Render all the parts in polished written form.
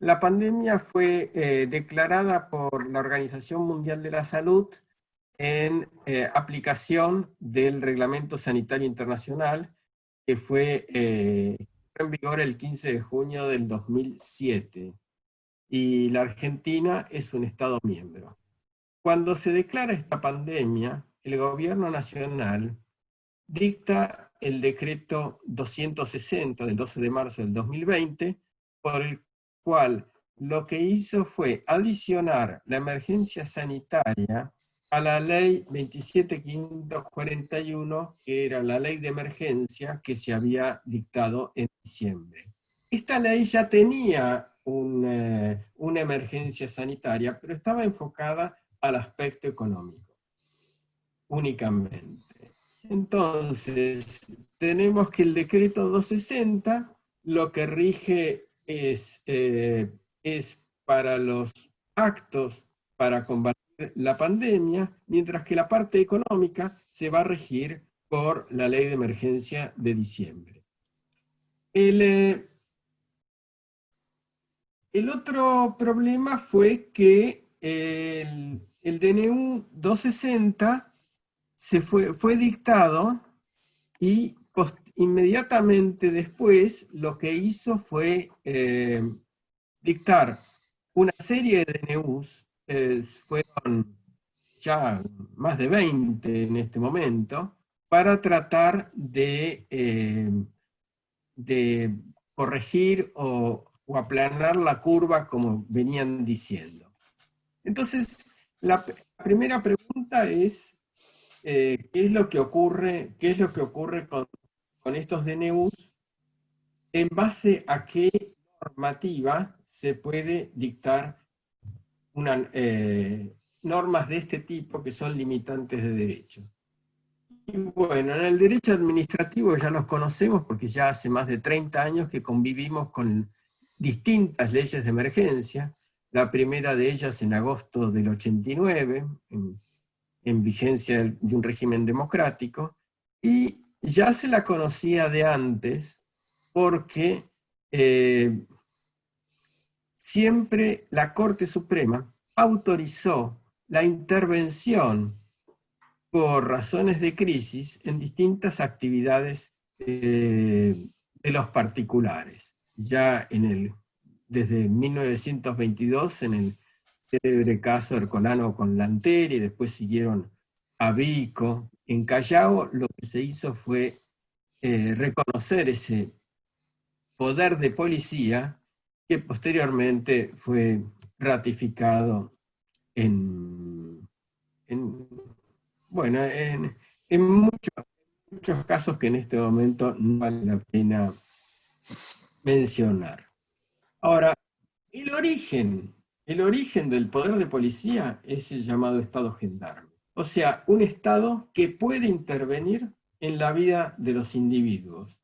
la pandemia fue declarada por la Organización Mundial de la Salud en aplicación del Reglamento Sanitario Internacional, que fue en vigor el 15 de junio del 2007. Y la Argentina es un Estado miembro. Cuando se declara esta pandemia, el gobierno nacional dicta el decreto 260 del 12 de marzo del 2020, por el cual lo que hizo fue adicionar la emergencia sanitaria a la ley 27.541, que era la ley de emergencia que se había dictado en diciembre. Esta ley ya tenía una emergencia sanitaria, pero estaba enfocada al aspecto económico, únicamente. Entonces, tenemos que el decreto 260 lo que rige es para los actos para combatir la pandemia, mientras que la parte económica se va a regir por la ley de emergencia de diciembre. El otro problema fue que el DNU 260 fue dictado y inmediatamente después lo que hizo fue dictar una serie de DNUs, fueron ya más de 20 en este momento, para tratar de corregir o aplanar la curva como venían diciendo. Entonces, la primera pregunta es, ¿qué es lo que ocurre con estos DNUs? ¿En base a qué normativa se puede dictar normas de este tipo que son limitantes de derecho? Y bueno, en el derecho administrativo ya los conocemos porque ya hace más de 30 años que convivimos con distintas leyes de emergencia, la primera de ellas en agosto del 89, en vigencia de un régimen democrático, y ya se la conocía de antes porque siempre la Corte Suprema autorizó la intervención por razones de crisis en distintas actividades de los particulares. Ya desde 1922, en el célebre caso Ercolano con Lanteri, y después siguieron a Vico. En Callao lo que se hizo fue reconocer ese poder de policía que posteriormente fue ratificado bueno, en muchos casos que en este momento no vale la pena mencionar. Ahora, el origen del poder de policía es el llamado Estado gendarme. O sea, un Estado que puede intervenir en la vida de los individuos.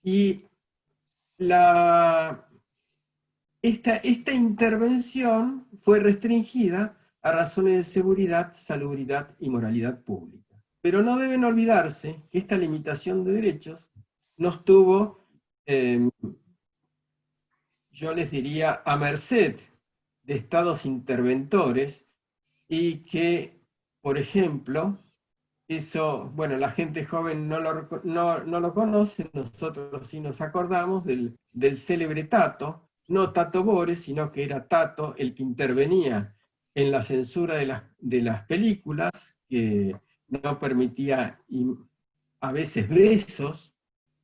Y esta intervención fue restringida a razones de seguridad, salubridad y moralidad pública. Pero no deben olvidarse que esta limitación de derechos no estuvo, yo les diría, a merced de estados interventores, y que, por ejemplo, eso, bueno, la gente joven no lo conoce, nosotros sí nos acordamos del célebre Tato, no Tato Bores, sino que era Tato el que intervenía en la censura de las películas, que no permitía a veces besos,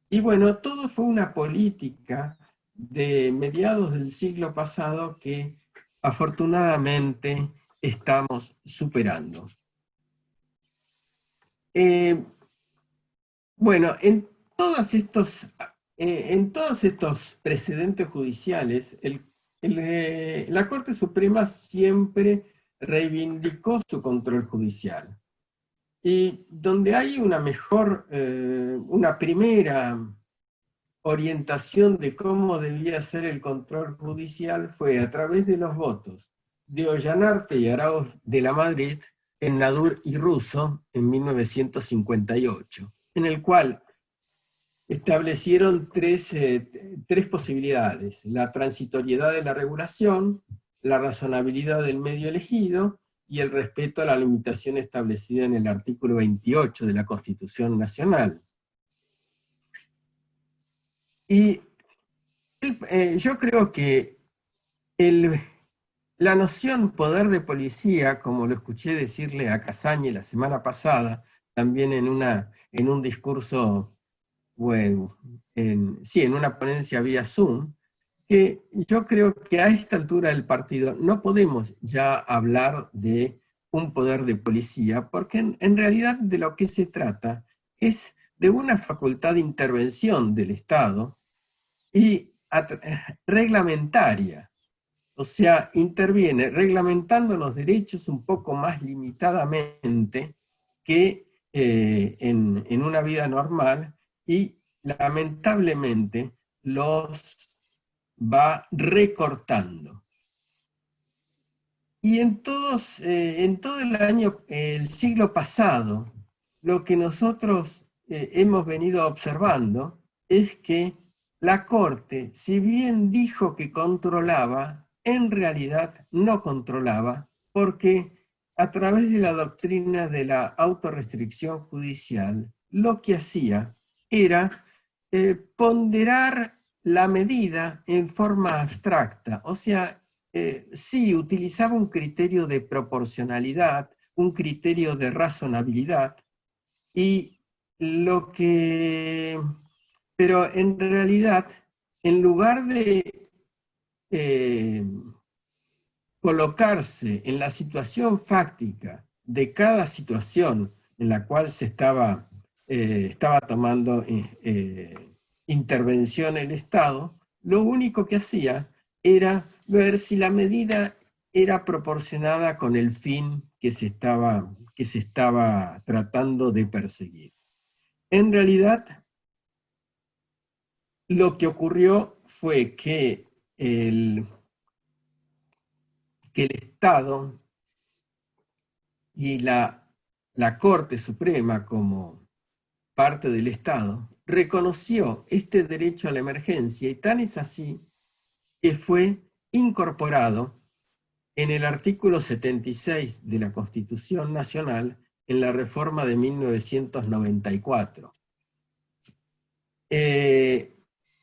y bueno, todo fue una política de mediados del siglo pasado que afortunadamente estamos superando. Bueno, en todos estos precedentes judiciales, la Corte Suprema siempre reivindicó su control judicial. Y donde hay una primera orientación de cómo debía ser el control judicial fue a través de los votos de Ollanarte y Arauz de la Madrid en Nadur y Russo en 1958, en el cual establecieron tres posibilidades: la transitoriedad de la regulación, la razonabilidad del medio elegido y el respeto a la limitación establecida en el artículo 28 de la Constitución Nacional. Y yo creo que la noción poder de policía, como lo escuché decirle a Casañe la semana pasada, también en un discurso, bueno, en una ponencia vía Zoom, que yo creo que a esta altura del partido no podemos ya hablar de un poder de policía, porque en realidad de lo que se trata es de una facultad de intervención del Estado y reglamentaria. O sea, interviene reglamentando los derechos un poco más limitadamente que en una vida normal, y lamentablemente los va recortando. Y en todo el siglo pasado, lo que nosotros hemos venido observando es que la Corte, si bien dijo que controlaba, en realidad no controlaba, porque a través de la doctrina de la autorrestricción judicial, lo que hacía era ponderar la medida en forma abstracta. O sea, sí, utilizaba un criterio de proporcionalidad, un criterio de razonabilidad, y lo que... Pero en realidad, en lugar de eh, colocarse en la situación fáctica de cada situación en la cual se estaba tomando intervención el Estado, lo único que hacía era ver si la medida era proporcionada con el fin que se estaba tratando de perseguir. En realidad, lo que ocurrió fue que el Estado y la Corte Suprema, como parte del Estado, reconoció este derecho a la emergencia, y tan es así que fue incorporado en el artículo 76 de la Constitución Nacional en la reforma de 1994, en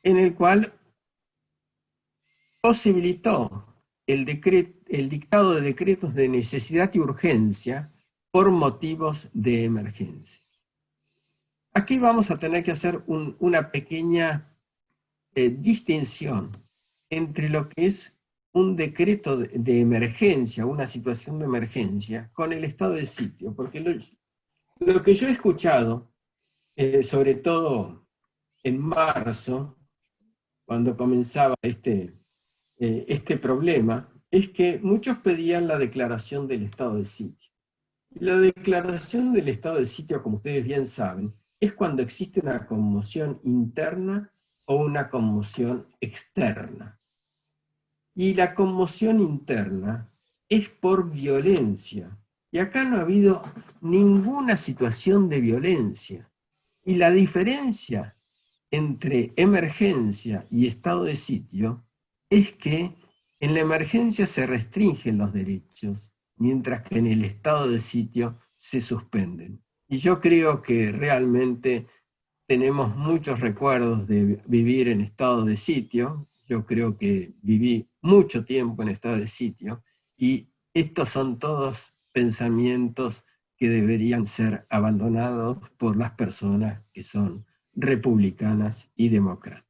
el cual posibilitó el dictado de decretos de necesidad y urgencia por motivos de emergencia. Aquí vamos a tener que hacer una pequeña distinción entre lo que es un decreto de emergencia, una situación de emergencia, con el estado de sitio, porque lo que yo he escuchado, sobre todo en marzo, cuando comenzaba este problema, es que muchos pedían la declaración del estado de sitio. La declaración del estado de sitio, como ustedes bien saben, es cuando existe una conmoción interna o una conmoción externa. Y la conmoción interna es por violencia. Y acá no ha habido ninguna situación de violencia. Y la diferencia entre emergencia y estado de sitio es que en la emergencia se restringen los derechos, mientras que en el estado de sitio se suspenden. Y yo creo que realmente tenemos muchos recuerdos de vivir en estado de sitio. Yo creo que viví mucho tiempo en estado de sitio, y estos son todos pensamientos que deberían ser abandonados por las personas que son republicanas y democráticas.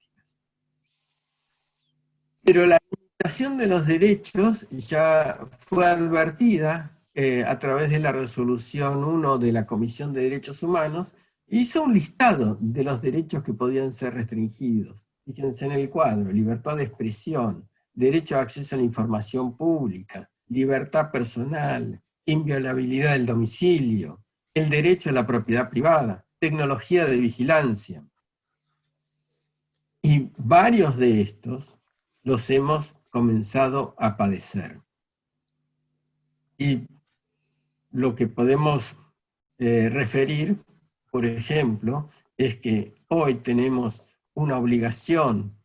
Pero la limitación de los derechos ya fue advertida a través de la resolución 1 de la Comisión de Derechos Humanos. Hizo un listado de los derechos que podían ser restringidos. Fíjense en el cuadro: libertad de expresión, derecho a acceso a la información pública, libertad personal, inviolabilidad del domicilio, el derecho a la propiedad privada, tecnología de vigilancia. Y varios de estos los hemos comenzado a padecer. Y lo que podemos referir, por ejemplo, es que hoy tenemos una obligación,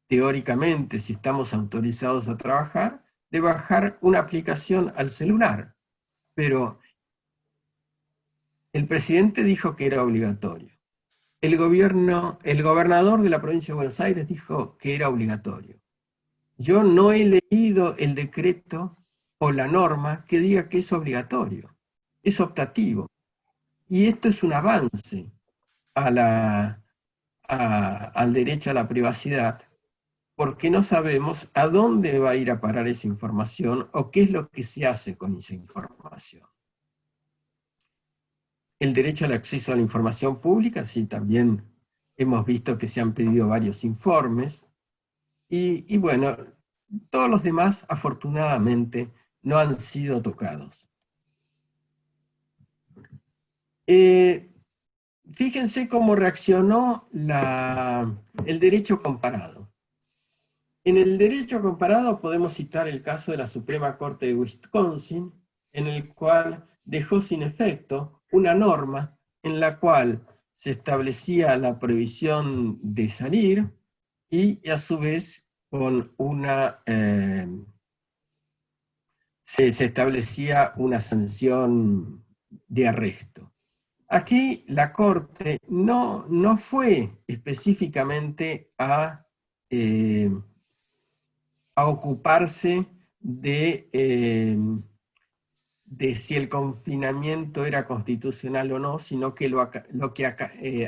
teóricamente, si estamos autorizados a trabajar, de bajar una aplicación al celular. Pero el presidente dijo que era obligatorio. El gobernador de la provincia de Buenos Aires dijo que era obligatorio. Yo no he leído el decreto o la norma que diga que es obligatorio, es optativo. Y esto es un avance al derecho a la privacidad, porque no sabemos a dónde va a ir a parar esa información o qué es lo que se hace con esa información. El derecho al acceso a la información pública, sí, también hemos visto que se han pedido varios informes, y bueno, todos los demás, afortunadamente, no han sido tocados. Fíjense cómo reaccionó el derecho comparado. En el derecho comparado podemos citar el caso de la Suprema Corte de Wisconsin, en el cual dejó sin efecto una norma en la cual se establecía la prohibición de salir y a su vez con se establecía una sanción de arresto. Aquí la Corte no fue específicamente a ocuparse de si el confinamiento era constitucional o no, sino que lo que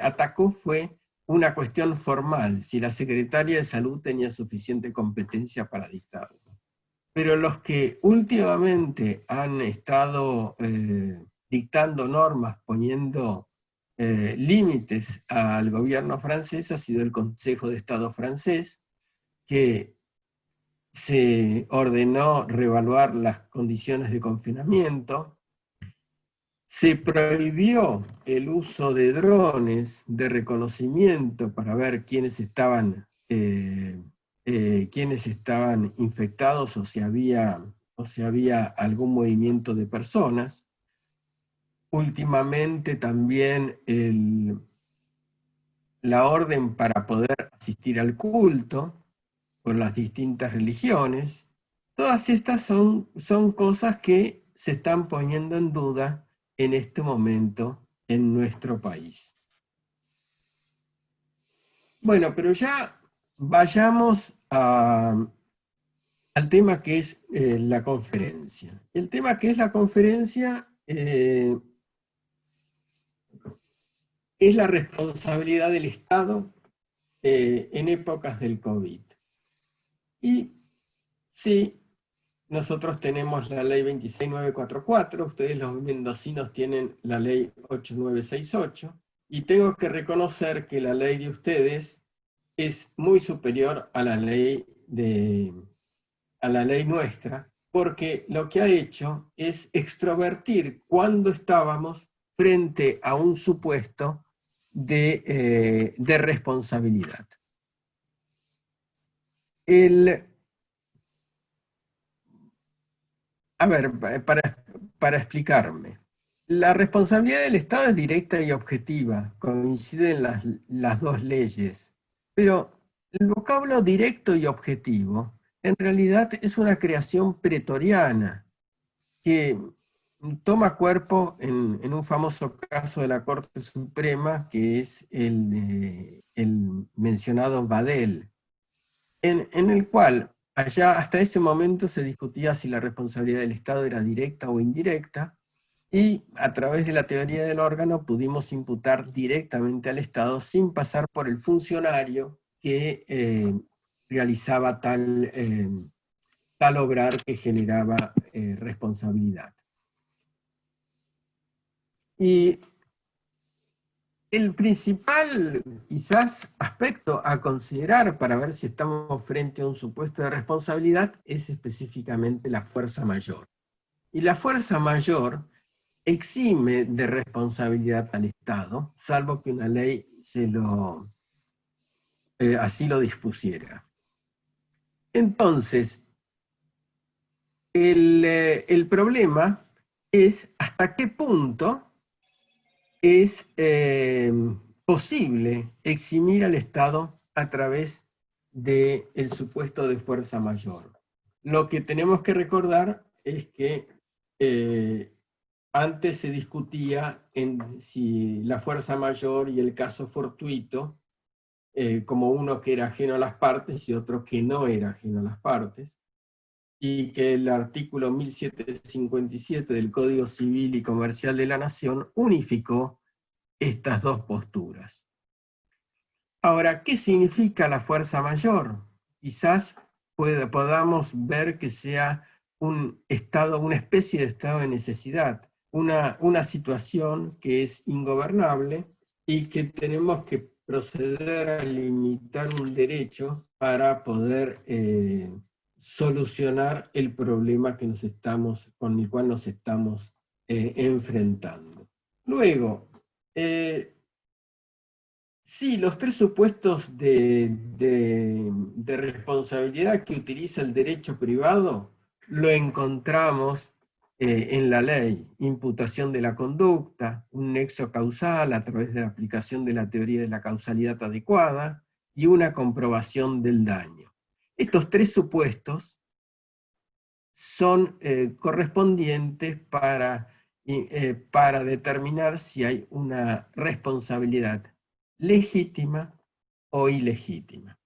atacó fue una cuestión formal, si la Secretaría de Salud tenía suficiente competencia para dictarlo. Pero los que últimamente han estado dictando normas, poniendo límites al gobierno francés, ha sido el Consejo de Estado francés, que se ordenó reevaluar las condiciones de confinamiento, se prohibió el uso de drones de reconocimiento para ver quiénes estaban infectados o si había algún movimiento de personas. Últimamente también la orden para poder asistir al culto por las distintas religiones. Todas estas son cosas que se están poniendo en duda en este momento en nuestro país. Bueno, pero ya vayamos al tema que es la conferencia. El tema que es la conferencia es la responsabilidad del Estado en épocas del COVID. Y sí, nosotros tenemos la ley 26944, ustedes los mendocinos tienen la ley 8968, y tengo que reconocer que la ley de ustedes es muy superior a a la ley nuestra, porque lo que ha hecho es extrovertir cuando estábamos frente a un supuesto de responsabilidad. A ver, para explicarme. La responsabilidad del Estado es directa y objetiva, coinciden las dos leyes, pero el vocablo directo y objetivo en realidad es una creación pretoriana que toma cuerpo en un famoso caso de la Corte Suprema, que es el mencionado Badel, en el cual allá hasta ese momento se discutía si la responsabilidad del Estado era directa o indirecta, y a través de la teoría del órgano pudimos imputar directamente al Estado sin pasar por el funcionario que realizaba tal obrar que generaba responsabilidad. Y el principal, quizás, aspecto a considerar para ver si estamos frente a un supuesto de responsabilidad es específicamente la fuerza mayor. Y la fuerza mayor exime de responsabilidad al Estado, salvo que una ley así lo dispusiera. Entonces, el problema es hasta qué punto es posible eximir al Estado a través del supuesto de fuerza mayor. Lo que tenemos que recordar es que antes se discutía en si la fuerza mayor y el caso fortuito, como uno que era ajeno a las partes y otro que no era ajeno a las partes, y que el artículo 1757 del Código Civil y Comercial de la Nación unificó estas dos posturas. Ahora, ¿qué significa la fuerza mayor? Quizás podamos ver que sea un estado, una especie de estado de necesidad, una situación que es ingobernable y que tenemos que proceder a limitar un derecho para poder solucionar el problema que con el cual nos estamos enfrentando. Luego, sí, los tres supuestos de responsabilidad que utiliza el derecho privado lo encontramos en la ley. Imputación de la conducta, un nexo causal a través de la aplicación de la teoría de la causalidad adecuada y una comprobación del daño. Estos tres supuestos son correspondientes para determinar si hay una responsabilidad legítima o ilegítima.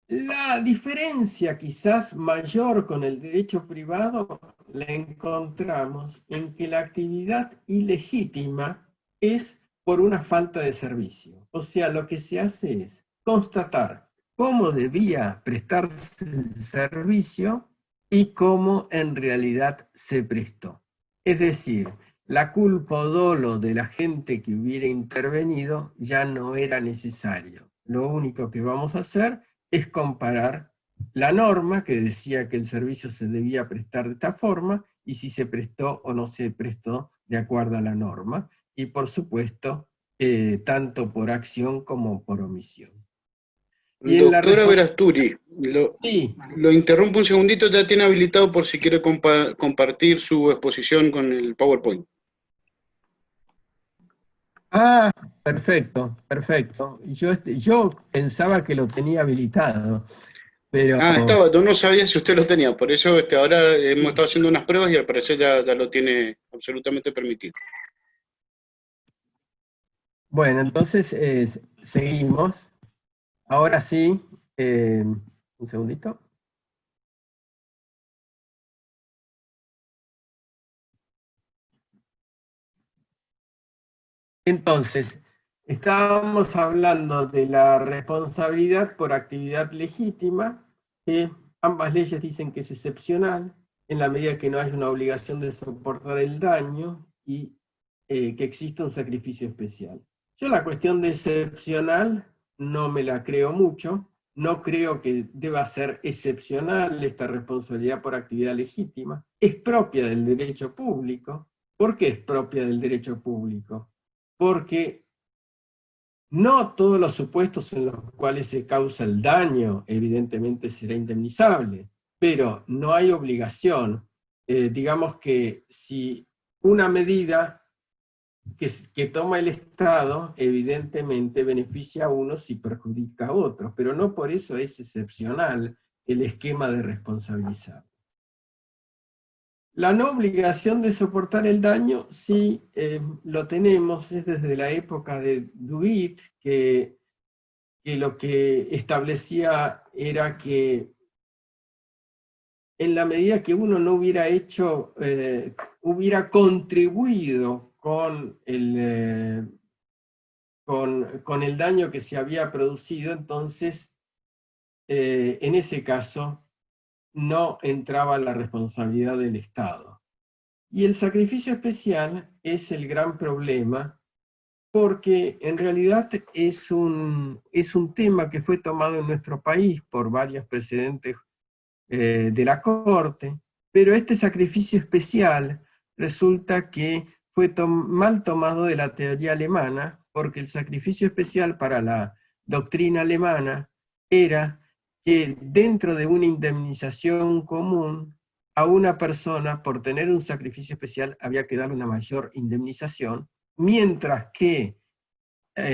La diferencia quizás mayor con el derecho privado la encontramos en que la actividad ilegítima es por una falta de servicio. O sea, lo que se hace es constatar cómo debía prestarse el servicio y cómo en realidad se prestó. Es decir, la culpa o dolo de la gente que hubiera intervenido ya no era necesario. Lo único que vamos a hacer es comparar la norma que decía que el servicio se debía prestar de esta forma y si se prestó o no se prestó de acuerdo a la norma. Y por supuesto, tanto por acción como por omisión. Y en Doctora Verasturi, sí. lo interrumpo un segundito, ya tiene habilitado por si quiere compartir su exposición con el PowerPoint. Ah, perfecto, perfecto. Yo pensaba que lo tenía habilitado, pero... estaba, no sabía si usted lo tenía, por eso ahora hemos estado haciendo unas pruebas y al parecer ya lo tiene absolutamente permitido. Bueno, entonces seguimos. Ahora sí, un segundito. Entonces, estábamos hablando de la responsabilidad por actividad legítima, que ambas leyes dicen que es excepcional, en la medida que no hay una obligación de soportar el daño y que existe un sacrificio especial. Yo la cuestión de excepcional no me la creo mucho, no creo que deba ser excepcional esta responsabilidad por actividad legítima, es propia del derecho público. ¿Por qué es propia del derecho público? Porque no todos los supuestos en los cuales se causa el daño, evidentemente será indemnizable, pero no hay obligación. Digamos que si una medida que toma el Estado, evidentemente beneficia a unos y perjudica a otros, pero no por eso es excepcional el esquema de responsabilizar. La no obligación de soportar el daño, sí, lo tenemos, es desde la época de Duit, que lo que establecía era que en la medida que uno no hubiera hecho, hubiera contribuido con el daño que se había producido, entonces en ese caso no entraba la responsabilidad del Estado. Y el sacrificio especial es el gran problema porque en realidad es un tema que fue tomado en nuestro país por varios precedentes de la Corte, pero este sacrificio especial resulta que fue mal tomado de la teoría alemana, porque el sacrificio especial para la doctrina alemana era que dentro de una indemnización común a una persona por tener un sacrificio especial había que darle una mayor indemnización, mientras que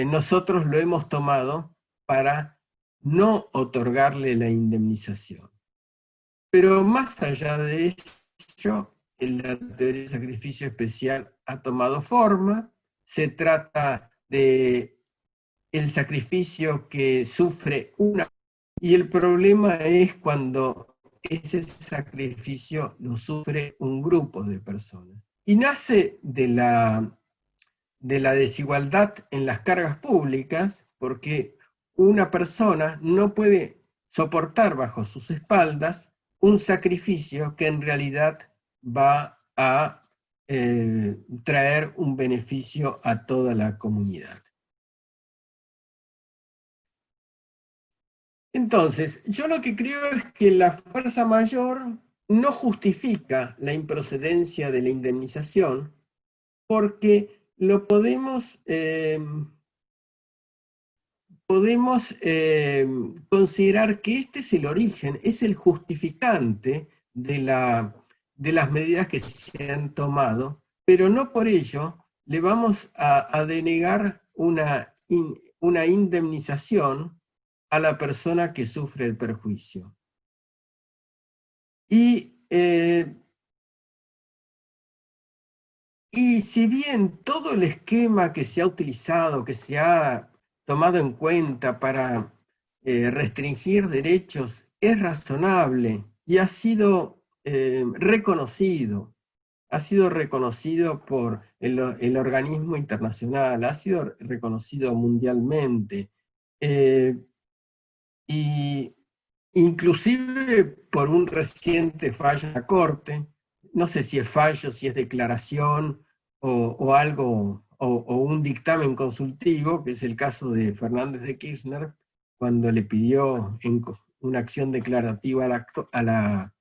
nosotros lo hemos tomado para no otorgarle la indemnización. Pero más allá de ello, la teoría del sacrificio especial ha tomado forma. Se trata de el sacrificio que sufre una, y el problema es cuando ese sacrificio lo sufre un grupo de personas. Y nace de la desigualdad en las cargas públicas, porque una persona no puede soportar bajo sus espaldas un sacrificio que en realidad va a traer un beneficio a toda la comunidad. Entonces, yo lo que creo es que la fuerza mayor no justifica la improcedencia de la indemnización, porque lo podemos considerar que este es el origen, es el justificante de las medidas que se han tomado, pero no por ello le vamos a denegar una indemnización a la persona que sufre el perjuicio. Y si bien todo el esquema que se ha utilizado, que se ha tomado en cuenta para restringir derechos, es razonable y ha sido reconocido por el organismo internacional, ha sido reconocido mundialmente, y inclusive por un reciente fallo de la Corte, no sé si es fallo, si es declaración o algo, o un dictamen consultivo, que es el caso de Fernández de Kirchner, cuando le pidió una acción declarativa a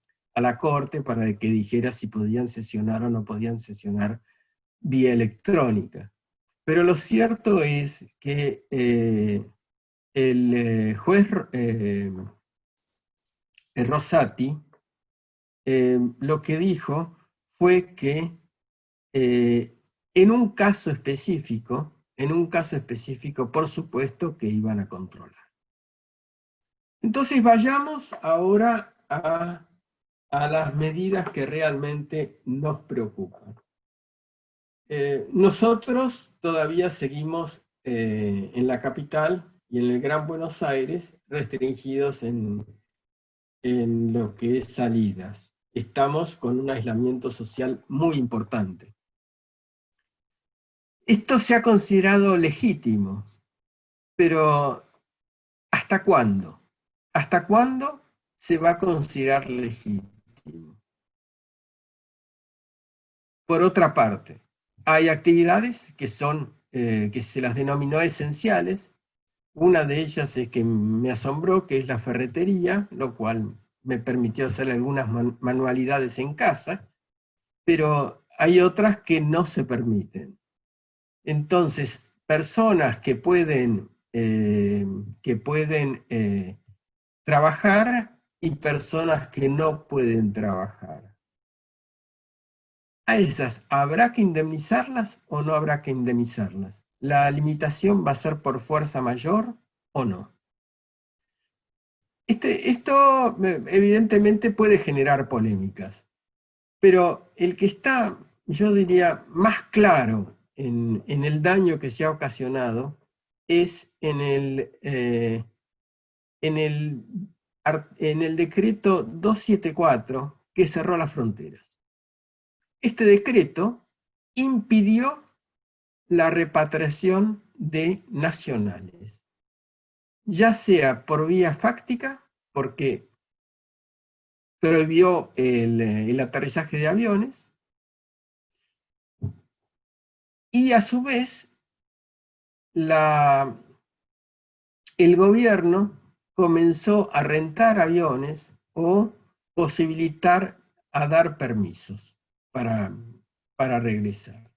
la Corte para que dijera si podían sesionar o no podían sesionar vía electrónica. Pero lo cierto es que el juez Rosati lo que dijo fue que en un caso específico, por supuesto que iban a controlar. Entonces vayamos ahora a las medidas que realmente nos preocupan. Nosotros todavía seguimos en la capital y en el Gran Buenos Aires restringidos en lo que es salidas. Estamos con un aislamiento social muy importante. Esto se ha considerado legítimo, pero ¿hasta cuándo? ¿Hasta cuándo se va a considerar legítimo? Por otra parte, hay actividades que se las denominó esenciales. Una de ellas es que me asombró, que es la ferretería, lo cual me permitió hacer algunas manualidades en casa, pero hay otras que no se permiten. Entonces, personas que pueden trabajar y personas que no pueden trabajar. A esas, ¿habrá que indemnizarlas o no habrá que indemnizarlas? ¿La limitación va a ser por fuerza mayor o no? Esto evidentemente puede generar polémicas, pero el que está, yo diría, más claro en el daño que se ha ocasionado es en el decreto 274 que cerró las fronteras. Este decreto impidió la repatriación de nacionales, ya sea por vía fáctica, porque prohibió el aterrizaje de aviones, y a su vez el gobierno comenzó a rentar aviones o posibilitar a dar permisos para regresar.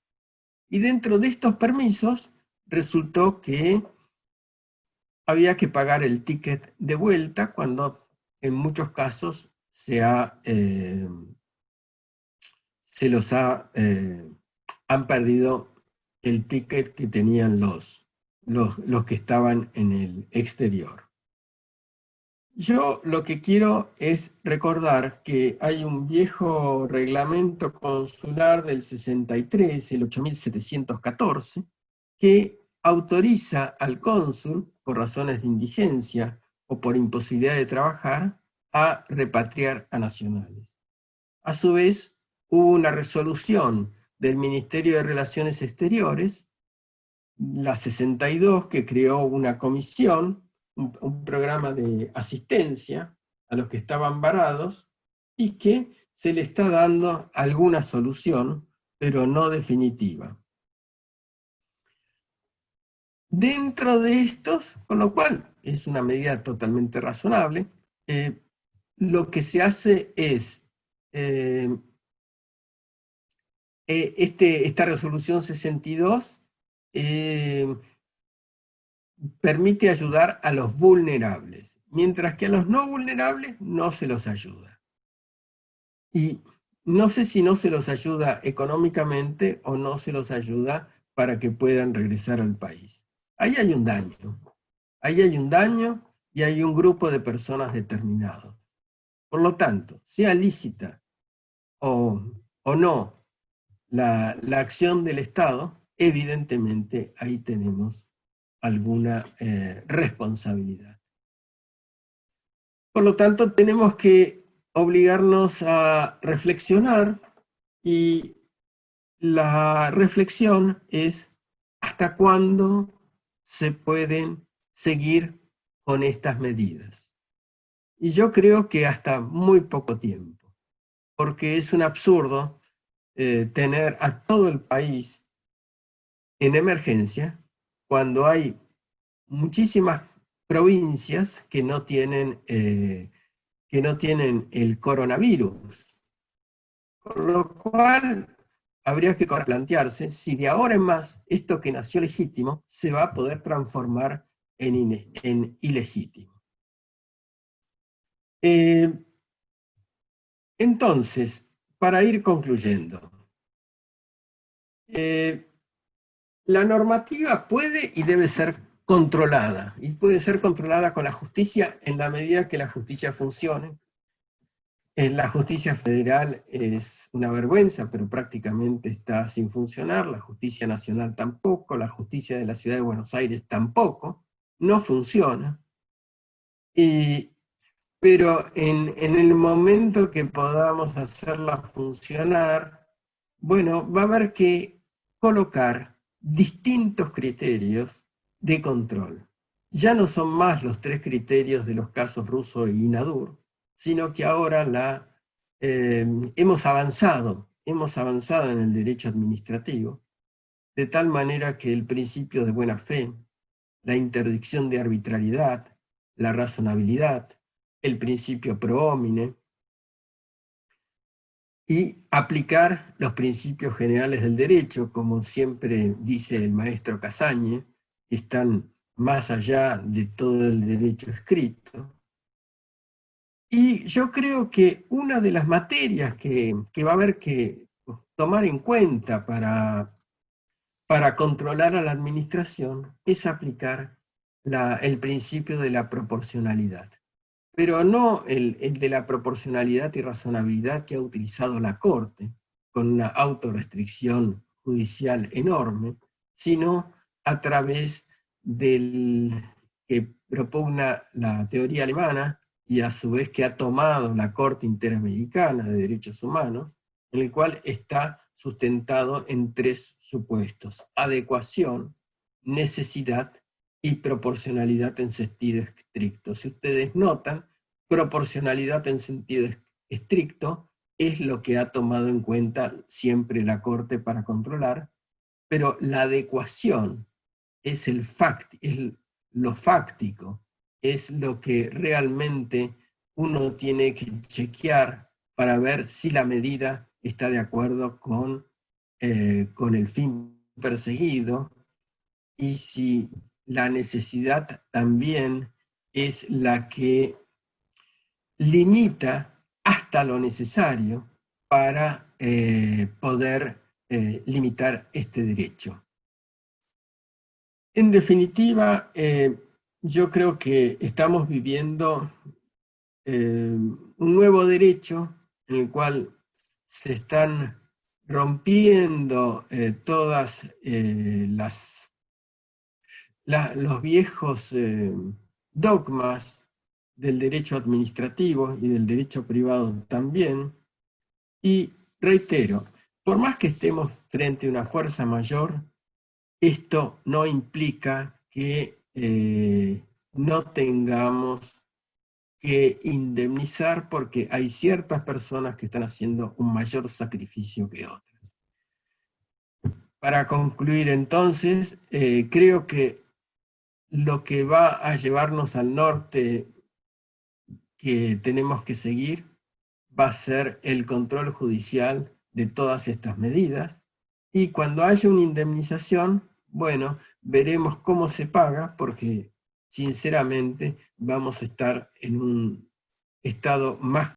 Y dentro de estos permisos resultó que había que pagar el ticket de vuelta cuando en muchos casos se ha han perdido el ticket que tenían los que estaban en el exterior. Yo lo que quiero es recordar que hay un viejo reglamento consular del 63, el 8714, que autoriza al cónsul, por razones de indigencia o por imposibilidad de trabajar, a repatriar a nacionales. A su vez, hubo una resolución del Ministerio de Relaciones Exteriores, la 62, que creó una comisión, un programa de asistencia a los que estaban varados, y que se le está dando alguna solución, pero no definitiva. Dentro de estos, con lo cual es una medida totalmente razonable, lo que se hace es esta resolución 62 permite ayudar a los vulnerables, mientras que a los no vulnerables no se los ayuda. Y no sé si no se los ayuda económicamente o no se los ayuda para que puedan regresar al país. Ahí hay un daño. Ahí hay un daño y hay un grupo de personas determinados. Por lo tanto, sea lícita o no la acción del Estado, evidentemente ahí tenemos alguna responsabilidad. Por lo tanto, tenemos que obligarnos a reflexionar, y la reflexión es hasta cuándo se pueden seguir con estas medidas. Y yo creo que hasta muy poco tiempo, porque es un absurdo tener a todo el país en emergencia cuando hay muchísimas provincias que no tienen el coronavirus. Por lo cual habría que plantearse si de ahora en más esto que nació legítimo se va a poder transformar en ilegítimo. Entonces, para ir concluyendo, la normativa puede y debe ser controlada, y puede ser controlada con la justicia en la medida que la justicia funcione. La justicia federal es una vergüenza, pero prácticamente está sin funcionar, la justicia nacional tampoco, la justicia de la ciudad de Buenos Aires tampoco, no funciona. Pero en el momento que podamos hacerla funcionar, bueno, va a haber que colocar distintos criterios de control. Ya no son más los 3 criterios de los casos Russo y Nadur, sino que ahora hemos avanzado en el derecho administrativo, de tal manera que el principio de buena fe, la interdicción de arbitrariedad, la razonabilidad, el principio pro homine, y aplicar los principios generales del derecho, como siempre dice el maestro Casagne, que están más allá de todo el derecho escrito. Y yo creo que una de las materias que va a haber que tomar en cuenta para controlar a la administración es aplicar el principio de la proporcionalidad. Pero no el de la proporcionalidad y razonabilidad que ha utilizado la Corte, con una autorrestricción judicial enorme, sino a través del que propugna la teoría alemana y a su vez que ha tomado la Corte Interamericana de Derechos Humanos, en el cual está sustentado en 3 supuestos: adecuación, necesidad y proporcionalidad en sentido estricto. Si ustedes notan, proporcionalidad en sentido estricto es lo que ha tomado en cuenta siempre la Corte para controlar, pero la adecuación es lo fáctico, es lo que realmente uno tiene que chequear para ver si la medida está de acuerdo con el fin perseguido, y si la necesidad también es la que limita hasta lo necesario para poder limitar este derecho. En definitiva, yo creo que estamos viviendo un nuevo derecho en el cual se están rompiendo todas los viejos dogmas del derecho administrativo y del derecho privado también. Y reitero, por más que estemos frente a una fuerza mayor, esto no implica que no tengamos que indemnizar, porque hay ciertas personas que están haciendo un mayor sacrificio que otras. Para concluir entonces, creo que lo que va a llevarnos al norte que tenemos que seguir va a ser el control judicial de todas estas medidas, y cuando haya una indemnización, bueno, veremos cómo se paga, porque sinceramente vamos a estar en un estado más